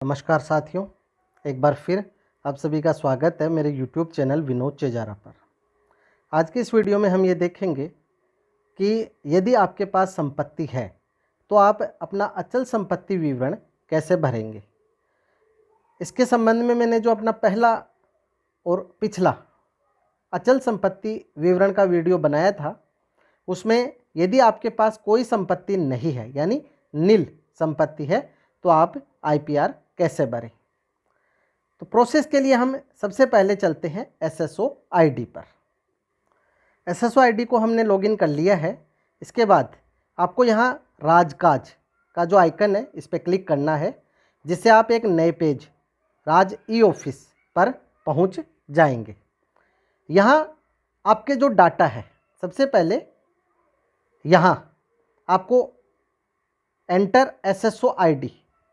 नमस्कार साथियों, एक बार फिर आप सभी का स्वागत है मेरे YouTube चैनल विनोद चेजारा पर। आज के इस वीडियो में हम ये देखेंगे कि यदि आपके पास संपत्ति है तो आप अपना अचल संपत्ति विवरण कैसे भरेंगे। इसके संबंध में मैंने जो अपना पहला और पिछला अचल संपत्ति विवरण का वीडियो बनाया था, उसमें यदि आपके पास कोई संपत्ति नहीं है यानी नील संपत्ति है तो आप IPR कैसे भरें। तो प्रोसेस के लिए हम सबसे पहले चलते हैं SSO ID पर। SSO ID को हमने लॉगिन कर लिया है। इसके बाद आपको यहाँ राजकाज का जो आइकन है इस पर क्लिक करना है, जिससे आप एक नए पेज राज E-ऑफिस पर पहुँच जाएंगे। यहाँ आपके जो डाटा है, सबसे पहले यहाँ आपको एंटर SSO ID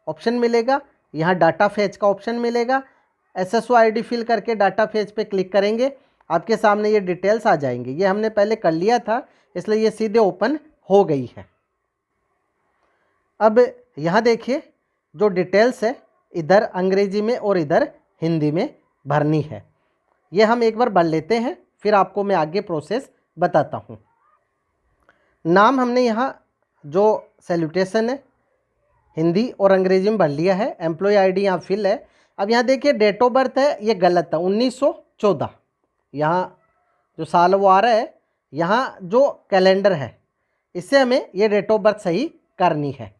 ऑप्शन मिलेगा, यहाँ डाटा फेच का ऑप्शन मिलेगा। SSO ID फिल करके डाटा फेच पे क्लिक करेंगे, आपके सामने ये डिटेल्स आ जाएंगे। ये हमने पहले कर लिया था इसलिए ये सीधे ओपन हो गई है। अब यहाँ देखिए जो डिटेल्स है इधर अंग्रेजी में और इधर हिंदी में भरनी है। ये हम एक बार भर लेते हैं, फिर आपको मैं आगे प्रोसेस बताता हूँ। नाम हमने यहाँ जो सैल्यूटेशन है हिंदी और अंग्रेजी में भर लिया है। एम्प्लॉय ID यहाँ फिल है। अब यहाँ देखिए डेट ऑफ बर्थ है, ये गलत है, 1914। यहाँ जो साल वो आ रहा है, यहाँ जो कैलेंडर है इससे हमें ये डेट ऑफ बर्थ सही करनी है।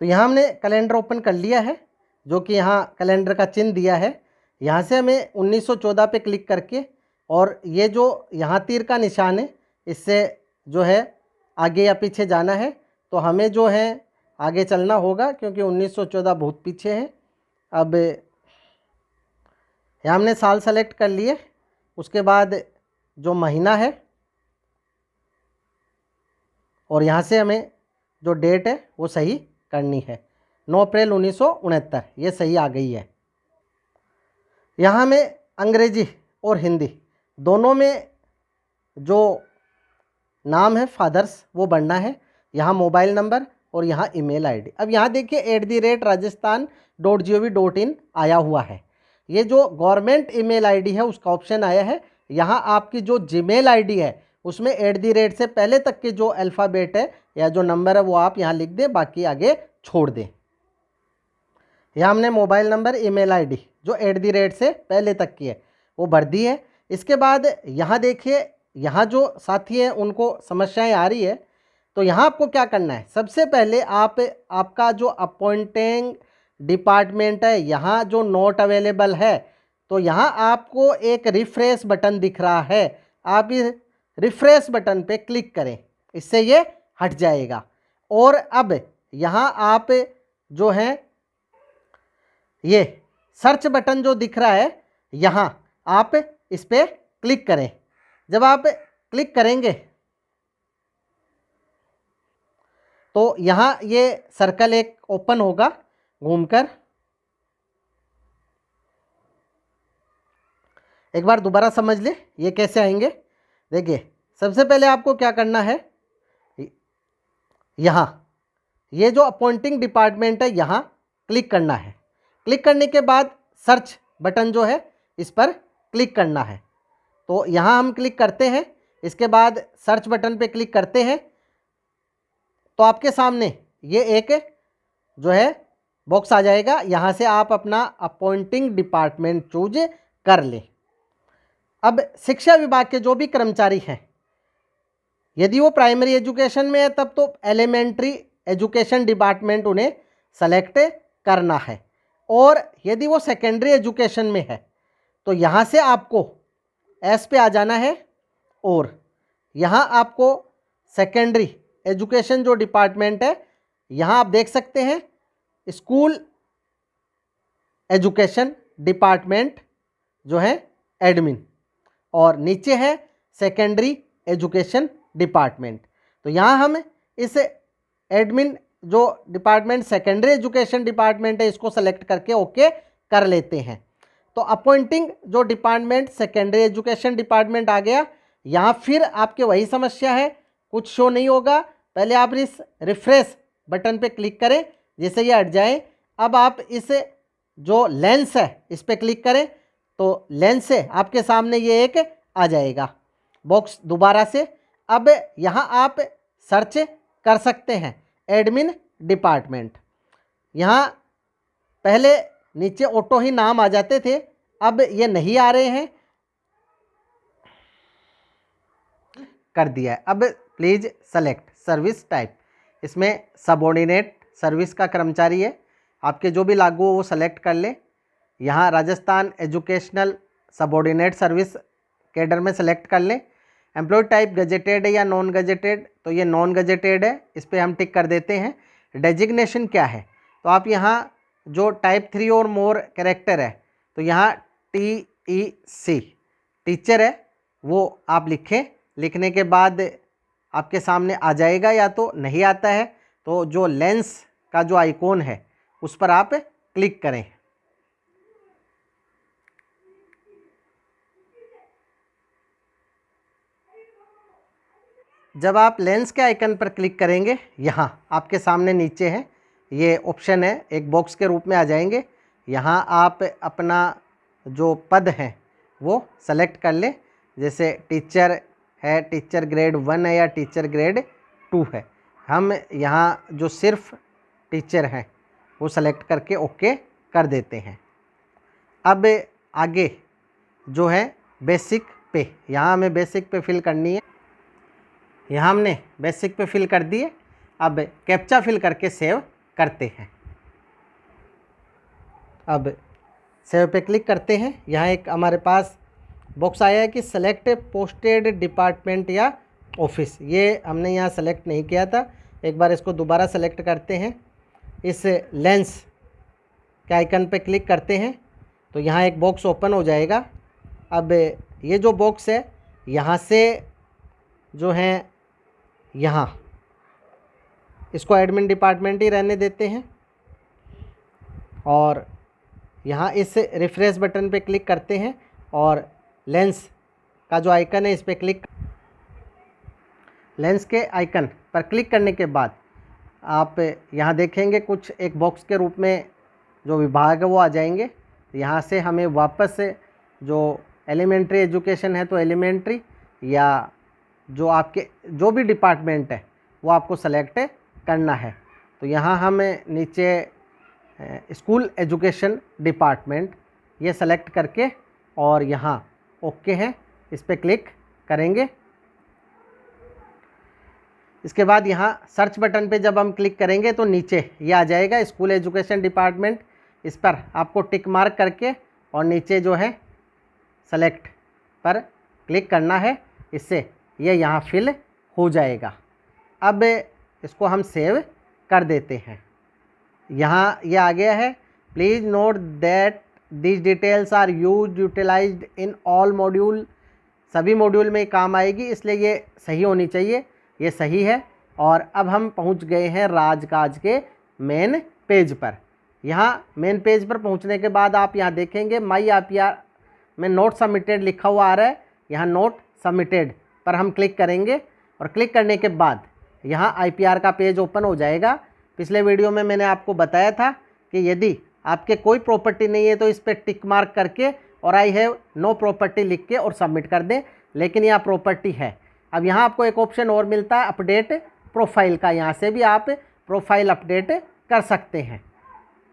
तो यहाँ हमने कैलेंडर ओपन कर लिया है, जो कि यहाँ कैलेंडर का चिन्ह दिया है। यहाँ से हमें 1914 पे क्लिक करके और ये जो यहाँ तीर का निशान है इससे जो है आगे या पीछे जाना है। तो हमें जो है आगे चलना होगा क्योंकि 1914 बहुत पीछे है। अब यहाँ हमने साल सेलेक्ट कर लिए, उसके बाद जो महीना है और यहाँ से हमें जो डेट है वो सही करनी है, 9 अप्रैल 1969, ये सही आ गई है। यहाँ हमें अंग्रेजी और हिंदी दोनों में जो नाम है फादर्स वो भरना है। यहाँ मोबाइल नंबर और यहाँ ईमेल ID। अब यहाँ देखिए @rajasthan.gov.in आया हुआ है। ये जो गवर्नमेंट ईमेल ID है उसका ऑप्शन आया है। यहाँ आपकी जो जीमेल ID है उसमें @ से पहले तक के जो अल्फ़ाबेट है या जो नंबर है वो आप यहाँ लिख दें, बाकी आगे छोड़ दें। यहाँ हमने मोबाइल नंबर ईमेल ID जो @ से पहले तक की है वो भर दी है। इसके बाद यहाँ देखिए, यहाँ जो साथी हैं उनको समस्याएं आ रही है, तो यहाँ आपको क्या करना है, सबसे पहले आपका जो अपॉइंटिंग डिपार्टमेंट है यहाँ जो नोट अवेलेबल है, तो यहाँ आपको एक रिफ्रेश बटन दिख रहा है, आप इस रिफ्रेश बटन पे क्लिक करें, इससे ये हट जाएगा। और अब यहाँ आप जो हैं ये सर्च बटन जो दिख रहा है यहाँ आप इस पर क्लिक करें। जब आप क्लिक करेंगे तो यहाँ ये सर्कल एक ओपन होगा घूमकर। एक बार दोबारा समझ ले ये कैसे आएंगे। देखिए सबसे पहले आपको क्या करना है, यहाँ ये जो अपॉइंटिंग डिपार्टमेंट है यहाँ क्लिक करना है। क्लिक करने के बाद सर्च बटन जो है इस पर क्लिक करना है। तो यहाँ हम क्लिक करते हैं, इसके बाद सर्च बटन पे क्लिक करते हैं तो आपके सामने ये एक जो है बॉक्स आ जाएगा। यहाँ से आप अपना अपॉइंटिंग डिपार्टमेंट चूज कर लें। अब शिक्षा विभाग के जो भी कर्मचारी हैं, यदि वो प्राइमरी एजुकेशन में है तब तो एलिमेंट्री एजुकेशन डिपार्टमेंट उन्हें सेलेक्ट करना है, और यदि वो सेकेंडरी एजुकेशन में है तो यहाँ से आपको एस पे आ जाना है और यहाँ आपको सेकेंडरी एजुकेशन जो डिपार्टमेंट है यहाँ आप देख सकते हैं स्कूल एजुकेशन डिपार्टमेंट जो है एडमिन, और नीचे है सेकेंडरी एजुकेशन डिपार्टमेंट। तो यहाँ हम इस एडमिन जो डिपार्टमेंट सेकेंडरी एजुकेशन डिपार्टमेंट है इसको सेलेक्ट करके ओके कर लेते हैं। तो अपॉइंटिंग जो डिपार्टमेंट सेकेंडरी एजुकेशन डिपार्टमेंट आ गया। यहाँ फिर आपके वही समस्या है, कुछ शो नहीं होगा। पहले आप इस रिफ्रेश बटन पे क्लिक करें, जिससे ये हट जाए। अब आप इस जो लेंस है इस पर क्लिक करें, तो लेंस से आपके सामने ये एक आ जाएगा बॉक्स दोबारा से। अब यहाँ आप सर्च कर सकते हैं एडमिन डिपार्टमेंट। यहाँ पहले नीचे ऑटो ही नाम आ जाते थे, अब ये नहीं आ रहे हैं, कर दिया है। अब प्लीज़ सेलेक्ट सर्विस टाइप, इसमें सबऑर्डिनेट सर्विस का कर्मचारी है, आपके जो भी लागू हो वो सेलेक्ट कर ले। यहाँ Rajasthan educational subordinate service cadre में सेलेक्ट कर लें। एम्प्लॉय टाइप गजेटेड है या नॉन गजेटेड, तो ये नॉन गजेटेड है, इस पर हम टिक कर देते हैं। डेजिग्नेशन क्या है, तो आप यहाँ जो टाइप 3 और मोर कैरेक्टर है, तो यहाँ TEC टीचर है वो आप लिखें। लिखने के बाद आपके सामने आ जाएगा, या तो नहीं आता है तो जो लेंस का जो आइकॉन है उस पर आप क्लिक करें। जब आप लेंस के आइकन पर क्लिक करेंगे, यहाँ आपके सामने नीचे है ये ऑप्शन है, एक बॉक्स के रूप में आ जाएंगे। यहाँ आप अपना जो पद है वो सेलेक्ट कर लें, जैसे टीचर है, टीचर ग्रेड 1 है या टीचर ग्रेड 2 है। हम यहाँ जो सिर्फ टीचर हैं वो सेलेक्ट करके ओके कर देते हैं। अब आगे जो है बेसिक पे, यहाँ हमें बेसिक पे फिल करनी है। यहाँ हमने बेसिक पे फिल कर दिए। अब कैप्चा फिल करके सेव करते हैं। अब सेव पे क्लिक करते हैं। यहाँ एक हमारे पास बॉक्स आया है कि सेलेक्ट पोस्टेड डिपार्टमेंट या ऑफिस, ये हमने यहाँ सेलेक्ट नहीं किया था। एक बार इसको दोबारा सेलेक्ट करते हैं। इस लेंस के आइकन पे क्लिक करते हैं तो यहाँ एक बॉक्स ओपन हो जाएगा। अब ये जो बॉक्स है यहाँ से जो है, यहाँ इसको एडमिन डिपार्टमेंट ही रहने देते हैं और यहाँ इस रिफ्रेश बटन पे क्लिक करते हैं और लेंस का जो आइकन है इस पर क्लिक, लेंस के आइकन पर क्लिक करने के बाद आप यहाँ देखेंगे कुछ एक बॉक्स के रूप में जो विभाग है वो आ जाएंगे। यहाँ से हमें वापस से जो एलिमेंट्री एजुकेशन है तो एलिमेंट्री, या जो आपके जो भी डिपार्टमेंट है वो आपको सेलेक्ट करना है। तो यहाँ हम नीचे स्कूल एजुकेशन डिपार्टमेंट ये सेलेक्ट करके और यहाँ ओके है इस पर क्लिक करेंगे। इसके बाद यहाँ सर्च बटन पे जब हम क्लिक करेंगे तो नीचे ये आ जाएगा स्कूल एजुकेशन डिपार्टमेंट। इस पर आपको टिक मार्क करके और नीचे जो है सेलेक्ट पर क्लिक करना है, इससे ये यहाँ फिल हो जाएगा। अब इसको हम सेव कर देते हैं। यहाँ ये आ गया है, please note that this details are utilised in all module, सभी मॉड्यूल में काम आएगी, इसलिए ये सही होनी चाहिए। ये सही है। और अब हम पहुंच गए हैं राजकाज के मेन पेज पर। यहाँ मेन पेज पर पहुंचने के बाद आप यहाँ देखेंगे माई IPR में नोट सबमिटेड लिखा हुआ आ रहा है। यहाँ नोट सबमिटेड पर हम क्लिक करेंगे और क्लिक करने के बाद यहाँ IPR का पेज ओपन हो जाएगा। पिछले वीडियो में मैंने आपको बताया था कि यदि आपके कोई प्रॉपर्टी नहीं है तो इस पर टिक मार्क करके और आई हैव नो प्रॉपर्टी लिख के और सबमिट कर दें, लेकिन यहाँ प्रॉपर्टी है। अब यहाँ आपको एक ऑप्शन और मिलता है अपडेट प्रोफाइल का, यहाँ से भी आप प्रोफाइल अपडेट कर सकते हैं।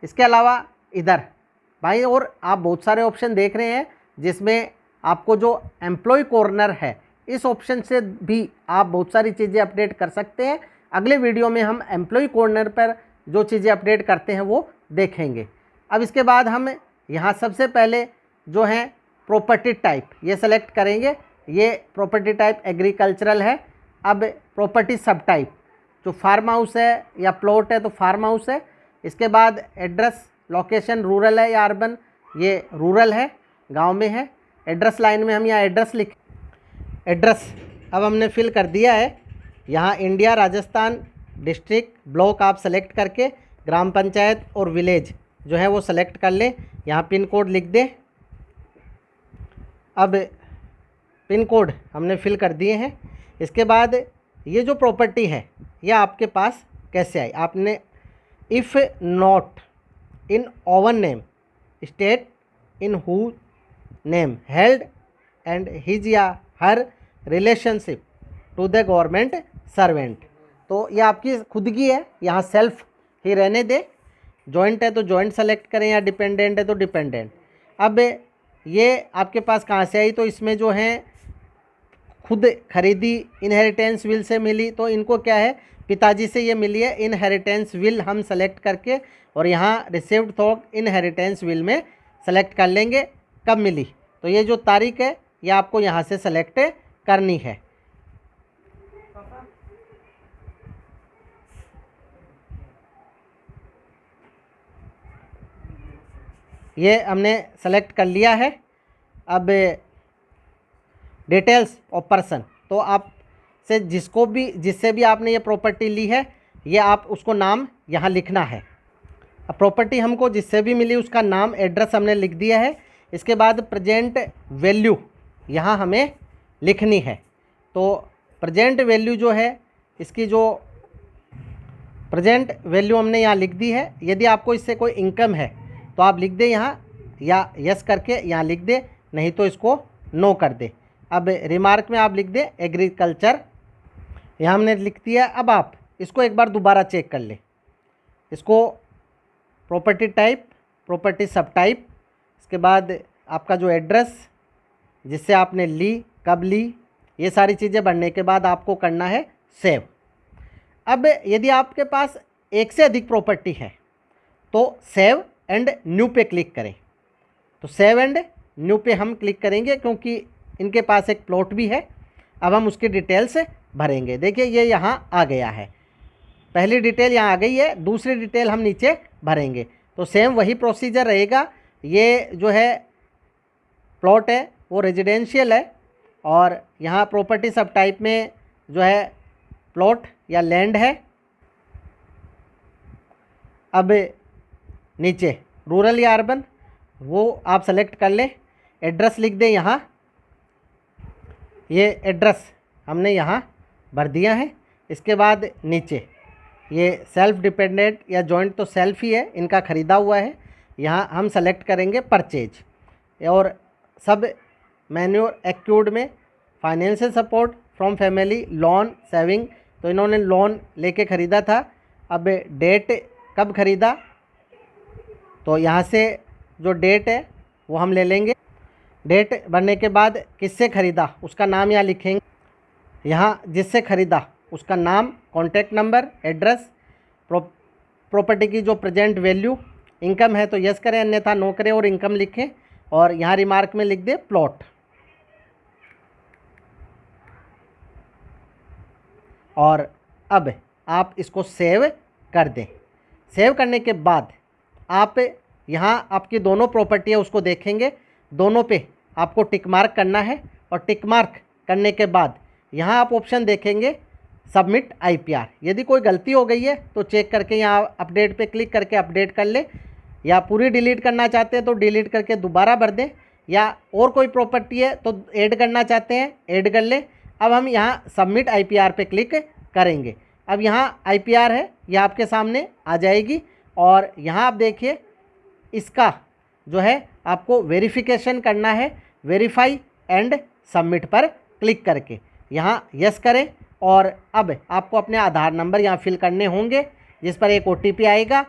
इसके अलावा इधर भाई और आप बहुत सारे ऑप्शन देख रहे हैं, जिसमें आपको जो एम्प्लॉय कॉर्नर है इस ऑप्शन से भी आप बहुत सारी चीज़ें अपडेट कर सकते हैं। अगले वीडियो में हम एम्प्लॉय कॉर्नर पर जो चीज़ें अपडेट करते हैं वो देखेंगे। अब इसके बाद हम यहाँ सबसे पहले जो है प्रॉपर्टी टाइप ये सेलेक्ट करेंगे। ये प्रॉपर्टी टाइप एग्रीकल्चरल है। अब प्रॉपर्टी सब टाइप जो फार्म हाउस है या प्लॉट है तो फार्म हाउस है। इसके बाद एड्रेस लोकेशन रूरल है या अर्बन, ये रूरल है, गांव में है। एड्रेस लाइन में हम यहाँ एड्रेस लिख, एड्रेस अब हमने फिल कर दिया है। यहाँ इंडिया राजस्थान डिस्ट्रिक्ट ब्लॉक आप सेलेक्ट करके ग्राम पंचायत और विलेज जो है वो सेलेक्ट कर लें। यहाँ पिन कोड लिख दें अब पिन कोड हमने फिल कर दिए हैं। इसके बाद ये जो प्रॉपर्टी है ये आपके पास कैसे आई, आपने if not in own name state in who name held and his या her relationship to the government servant. तो ये आपकी खुद की है, यहाँ सेल्फ ही रहने दे। जॉइंट है तो जॉइंट सेलेक्ट करें या डिपेंडेंट है तो डिपेंडेंट। अब ये आपके पास कहाँ से आई, तो इसमें जो है खुद खरीदी इनहेरिटेंस विल से मिली, तो इनको क्या है पिताजी से ये मिली है। इनहेरिटेंस विल हम सेलेक्ट करके और यहाँ रिसीव्ड थ्रू इनहेरिटेंस विल में सेलेक्ट कर लेंगे कब मिली। तो ये जो तारीख है ये आपको यहाँ से सेलेक्ट करनी है। ये हमने सेलेक्ट कर लिया है। अब डिटेल्स ऑफ पर्सन, तो आप से जिससे भी आपने ये प्रॉपर्टी ली है ये आप उसको नाम यहाँ लिखना है। अब प्रॉपर्टी हमको जिससे भी मिली उसका नाम एड्रेस हमने लिख दिया है। इसके बाद प्रेजेंट वैल्यू यहाँ हमें लिखनी है। तो प्रेजेंट वैल्यू जो है इसकी जो प्रेजेंट वैल्यू हमने यहाँ लिख दी है। यदि आपको इससे कोई इनकम है तो आप लिख दे यहाँ, या यस करके यहाँ लिख दे, नहीं तो इसको नो कर दे। अब रिमार्क में आप लिख दे एग्रीकल्चर, यहाँ हमने लिख दिया। अब आप इसको एक बार दोबारा चेक कर ले। इसको प्रॉपर्टी टाइप, प्रॉपर्टी सब टाइप, इसके बाद आपका जो एड्रेस जिससे आपने ली, कब ली, ये सारी चीज़ें भरने के बाद आपको करना है सेव। अब यदि आपके पास एक से अधिक प्रॉपर्टी है तो सेव एंड न्यू पे क्लिक करें। तो सेव एंड न्यू पे हम क्लिक करेंगे क्योंकि इनके पास एक प्लॉट भी है। अब हम उसकी डिटेल्स भरेंगे। देखिए ये यहाँ आ गया है, पहली डिटेल यहाँ आ गई है, दूसरी डिटेल हम नीचे भरेंगे। तो सेम वही प्रोसीजर रहेगा। ये जो है प्लॉट है वो रेजिडेंशियल है और यहाँ प्रॉपर्टी सब टाइप में जो है प्लॉट या लैंड है। अब नीचे रूरल या अर्बन वो आप सेलेक्ट कर लें। एड्रेस लिख दें यहाँ, ये एड्रेस हमने यहाँ भर दिया है। इसके बाद नीचे ये सेल्फ डिपेंडेंट या जॉइंट, तो सेल्फ ही है, इनका ख़रीदा हुआ है। यहाँ हम सेलेक्ट करेंगे परचेज। और सब मैन्योर एक्यूड में financial support from family, loan, saving, तो इन्होंने लोन लेके ख़रीदा था। अब डेट कब ख़रीदा, तो यहाँ से जो डेट है वो हम ले लेंगे। डेट भरने के बाद किससे ख़रीदा उसका नाम यहाँ लिखेंगे। यहाँ जिससे ख़रीदा उसका नाम, कॉन्टैक्ट नंबर, एड्रेस, प्रॉपर्टी की जो प्रेजेंट वैल्यू, इनकम है तो यस करें अन्यथा नो करें और इनकम लिखें। और यहाँ रिमार्क में लिख दे प्लॉट। और अब आप इसको सेव कर दें। सेव करने के बाद आप यहाँ आपकी दोनों प्रॉपर्टी है उसको देखेंगे, दोनों पे आपको टिक मार्क करना है। और टिक मार्क करने के बाद यहाँ आप ऑप्शन देखेंगे सबमिट आईपीआर। यदि कोई गलती हो गई है तो चेक करके यहाँ अपडेट पे क्लिक करके अपडेट कर ले, या पूरी डिलीट करना चाहते हैं तो डिलीट करके दोबारा भर दें, या और कोई प्रॉपर्टी है तो ऐड करना चाहते हैं ऐड कर ले। अब हम यहाँ सबमिट आईपीआर पे क्लिक करेंगे। अब यहाँ आईपीआर है, यह आपके सामने आ जाएगी। और यहाँ आप देखिए इसका जो है आपको वेरिफिकेशन करना है, वेरीफाई एंड सबमिट पर क्लिक करके यहाँ यस करें। और अब आपको अपने आधार नंबर यहाँ फिल करने होंगे जिस पर एक ओटीपी आएगा।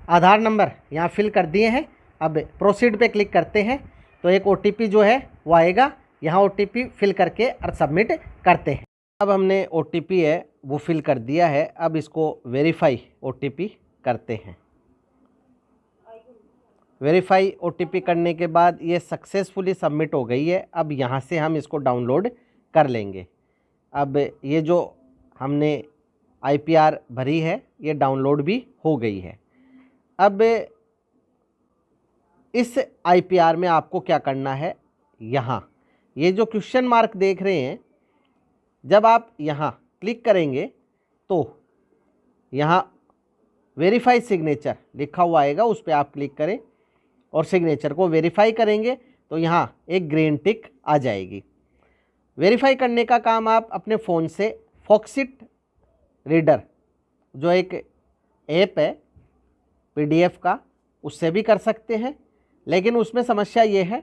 आधार नंबर यहाँ फिल कर दिए हैं। अब प्रोसीड पे क्लिक करते हैं तो एक ओटीपी जो है वो आएगा, यहाँ ओटीपी फिल करके और सबमिट करते हैं। अब हमने ओटीपी है वो फिल कर दिया है। अब इसको वेरीफाई ओटीपी करते हैं। वेरीफाई ओटीपी करने के बाद ये सक्सेसफुली सबमिट हो गई है। अब यहाँ से हम इसको डाउनलोड कर लेंगे। अब ये जो हमने आईपीआर भरी है ये डाउनलोड भी हो गई है। अब इस आईपीआर में आपको क्या करना है, यहाँ ये जो क्वेश्चन मार्क देख रहे हैं, जब आप यहाँ क्लिक करेंगे तो यहाँ वेरीफाई सिग्नेचर लिखा हुआ आएगा, उस पर आप क्लिक करें और सिग्नेचर को वेरीफाई करेंगे तो यहाँ एक ग्रीन टिक आ जाएगी। वेरीफाई करने का काम आप अपने फ़ोन से फॉक्सिट रीडर जो एक ऐप है PDF का, उससे भी कर सकते हैं। लेकिन उसमें समस्या ये है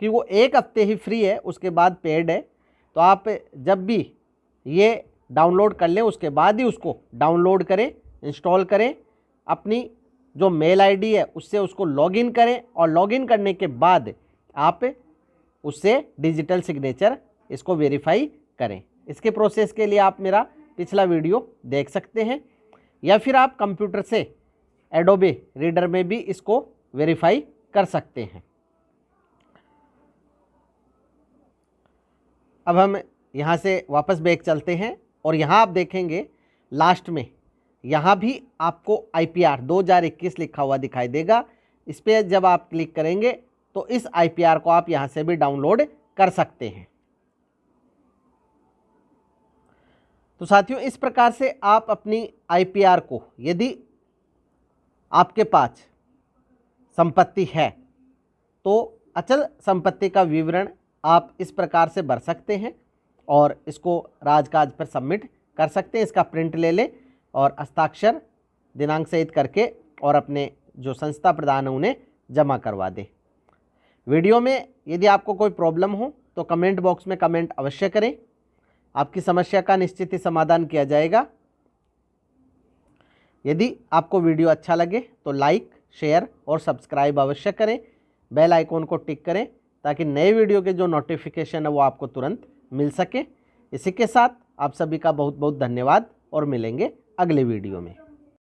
कि वो 1 हफ्ते ही फ्री है, उसके बाद पेड है। तो आप जब भी ये डाउनलोड कर लें उसके बाद ही उसको डाउनलोड करें, इंस्टॉल करें, अपनी जो मेल आईडी है उससे उसको लॉगिन करें और लॉगिन करने के बाद आप उससे डिजिटल सिग्नेचर इसको वेरीफाई करें। इसके प्रोसेस के लिए आप मेरा पिछला वीडियो देख सकते हैं, या फिर आप कंप्यूटर से एडोबे रीडर में भी इसको वेरीफाई कर सकते हैं। अब हम यहाँ से वापस बैक चलते हैं और यहाँ आप देखेंगे लास्ट में यहाँ भी आपको IPR 2021 लिखा हुआ दिखाई देगा। इस पर जब आप क्लिक करेंगे तो इस IPR को आप यहाँ से भी डाउनलोड कर सकते हैं। तो साथियों, इस प्रकार से आप अपनी IPR को, यदि आपके पास संपत्ति है तो अचल संपत्ति का विवरण आप इस प्रकार से भर सकते हैं और इसको राजकाज पर सबमिट कर सकते हैं। इसका प्रिंट ले लें और हस्ताक्षर दिनांक सहित करके और अपने जो संस्था प्रधान है उन्हें जमा करवा दें। वीडियो में यदि आपको कोई प्रॉब्लम हो तो कमेंट बॉक्स में कमेंट अवश्य करें, आपकी समस्या का निश्चित ही समाधान किया जाएगा। यदि आपको वीडियो अच्छा लगे तो लाइक, शेयर और सब्सक्राइब अवश्य करें। बेल आइकॉन को टिक करें ताकि नए वीडियो के जो नोटिफिकेशन है वो आपको तुरंत मिल सके। इसी के साथ आप सभी का बहुत बहुत धन्यवाद और मिलेंगे अगले वीडियो में।